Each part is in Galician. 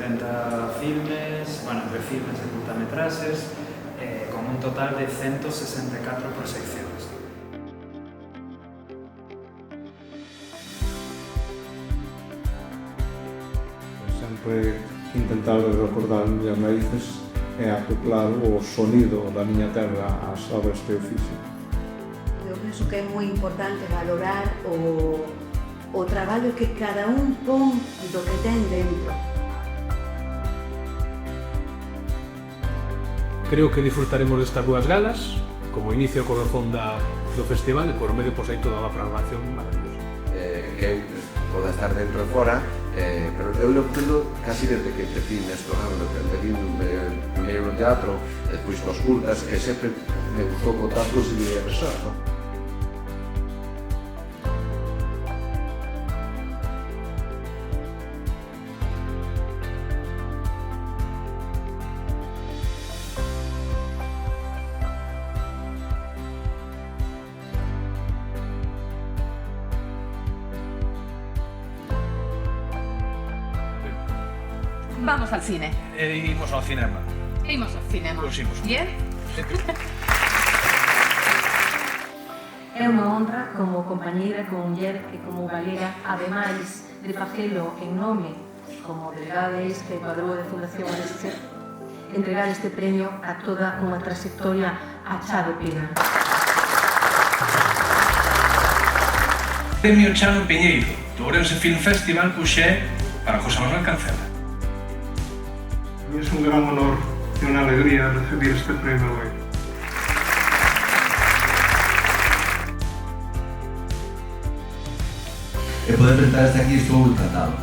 80 filmes, bueno, entre filmes e curtametraxes, con un total de 164 proxeccións. Sempre intentar recordar as miñas raíces e acoplar o sonido da miña terra ás obras que eu fixo. Eu penso que é moi importante valorar o traballo que cada un pon do que ten dentro. Creo que disfrutaremos destas dúas galas, como inicio e colofón do festival, e por medio aí toda a programación maravillosa. Que eu poda estar dentro e fora, pero eu lo entendo casi desde que empecé nesto ramo, empecé primeiro no teatro, despois nos curtas, e sempre me gustou contar cousas de persoas, non? Vamos al cine. Imos ao cinema. Imos ao cinema. Pois imos. Bien? É unha honra como compañeira, como muller e como galega, ademais de facelo en nome como delegada deste padrón de Fundación Alexia, entregar este premio a toda unha trayectoria achá de pena. Premio Chano Piñeiro, do Ourense Film Festival, puxé para José Manuel Cancela. Es un gran honor y una alegría recibir este premio hoy. Poder presentar aquí, estou encantado.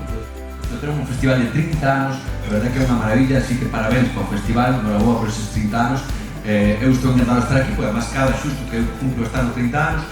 Nós temos un festival de 30 anos, a verdade que é unha maravilla, así que parabéns para o festival, enhorabuena por esos 30 anos. Eu estou encantado de estar aquí, porque además cada xusto que eu cumplo estar nos 30 anos.